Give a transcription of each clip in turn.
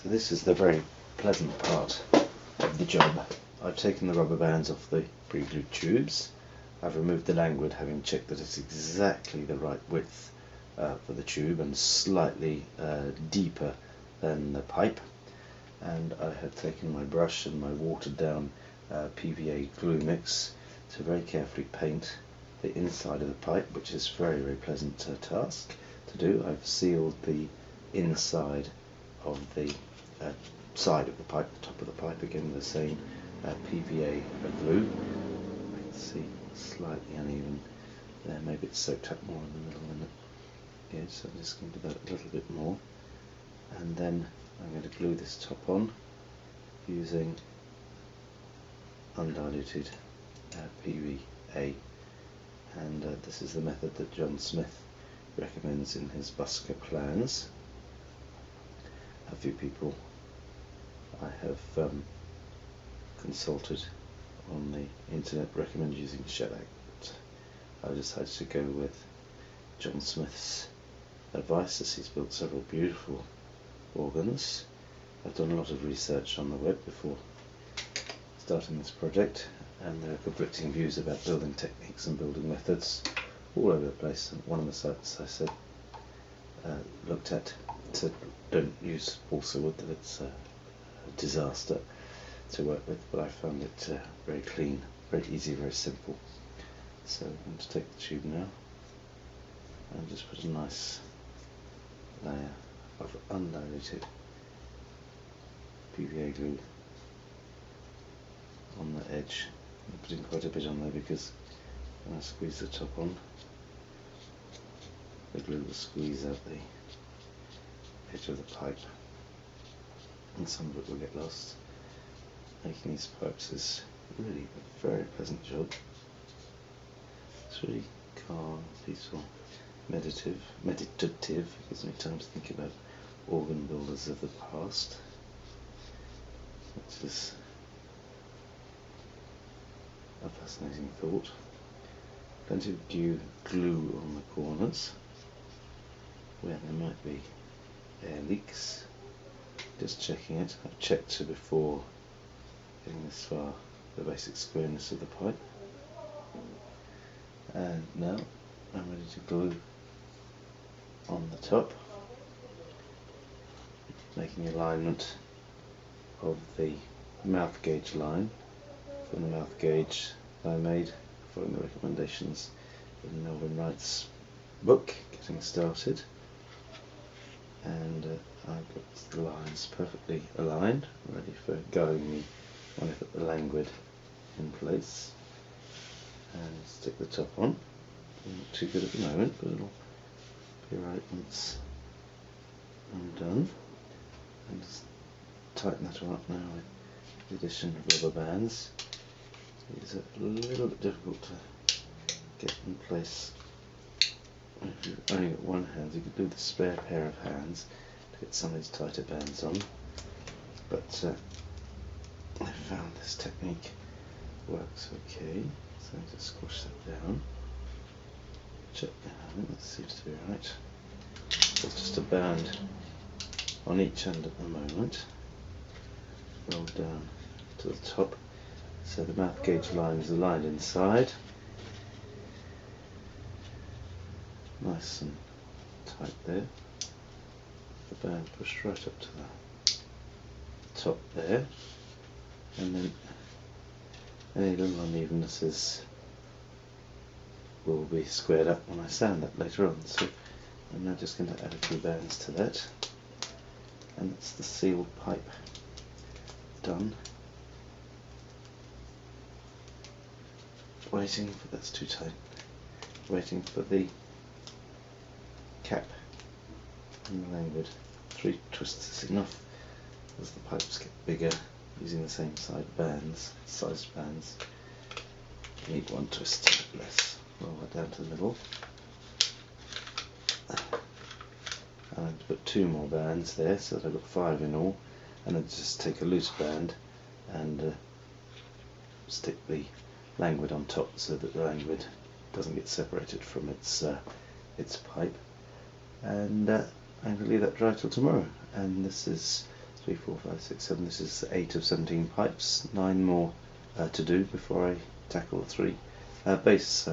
So this is the very pleasant part of the job. I've taken the rubber bands off the pre-glued tubes. I've removed the languid, having checked that it's exactly the right width for the tube and slightly deeper than the pipe. And I have taken my brush and my watered down PVA glue mix to very carefully paint the inside of the pipe, which is a very, very pleasant task to do. I've sealed the inside of the side of the pipe, the top of the pipe, again with the same PVA glue. You can see slightly uneven there, maybe it's soaked up more in the middle than it is, so I'm just going to do that a little bit more. And then I'm going to glue this top on using undiluted PVA, and this is the method that John Smith recommends in his Busker plans. A few people I have consulted on the internet recommend using shellac, but I decided to go with John Smith's advice, as he's built several beautiful organs. I've done a lot of research on the web before starting this project, and there are conflicting views about building techniques and building methods all over the place. And one of the sites I said looked at said don't use balsa wood, that it's a disaster to work with, but I found it very clean, very easy, very simple. So I'm going to take the tube now and just put a nice layer of undiluted PVA glue on the edge. I'm putting quite a bit on there because when I squeeze the top on, the glue will squeeze out the edge of the pipe and some of it will get lost. Making these pipes is really a very pleasant job. It's really calm, peaceful, meditative. It gives me time to think about organ builders of the past, which is a fascinating thought. Plenty of glue on the corners where there might be air leaks. Just checking it. I've checked before getting this far the basic squareness of the pipe, and now I'm ready to glue on the top, making alignment of the mouth gauge line from the mouth gauge that I made following the recommendations in Melvin Wright's book, Getting Started. And I've got the lines perfectly aligned, ready for guiding me when I put the languid in place. And stick the top on. Not too good at the moment, but it'll be right once I'm done. And just tighten that all up now with the addition of rubber bands. These are a little bit difficult to get in place. If you've only got one hand, you could do the spare pair of hands to get some of these tighter bands on. But I found this technique works okay, so I just squash that down. Check down, that seems to be right. There's just a band on each end at the moment. Roll down to the top, so the mouth gauge line is aligned inside. Nice and tight there. The band pushed right up to the top there, and then any little unevennesses will be squared up when I sand that later on. So I'm now just going to add a few bands to that, and that's the sealed pipe done. Waiting for, that's too tight, waiting for the cap and the languid. 3 twists is enough as the pipes get bigger, using the same sized bands. You need 1 twist less. Roll that down to the middle. I'm going to put 2 more bands there, so that I've got 5 in all, and then just take a loose band and stick the languid on top so that the languid doesn't get separated from its pipe. And I'm going to leave that dry till tomorrow. And this is 3, 4, 5, 6, 7. This is 8 of 17 pipes. 9 more to do before I tackle the 3 bass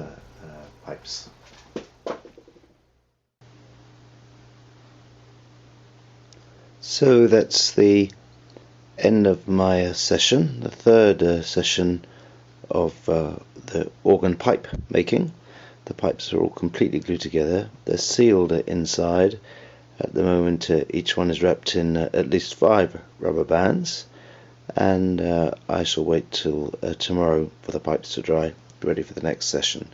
pipes. So that's the end of my session, the third session of the organ pipe making. The pipes are all completely glued together. They're sealed inside. At the moment each one is wrapped in at least 5 rubber bands, and I shall wait till tomorrow for the pipes to dry, ready for the next session.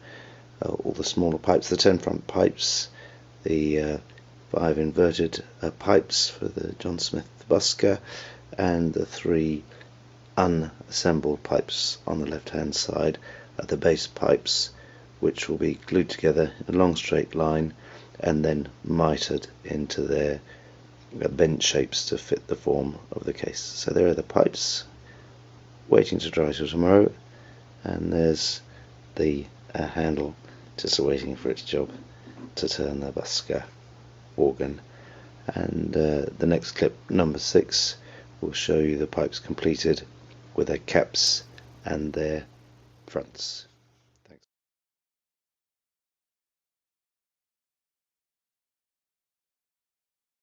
All the smaller pipes, the 10 front pipes, the 5 inverted pipes for the John Smith Busker, and the 3 unassembled pipes on the left hand side are the bass pipes, which will be glued together in a long straight line and then mitered into their bent shapes to fit the form of the case. So there are the pipes waiting to dry till tomorrow, and there's the handle just waiting for its job to turn the Busker organ. And the next clip, number 6, will show you the pipes completed with their caps and their fronts.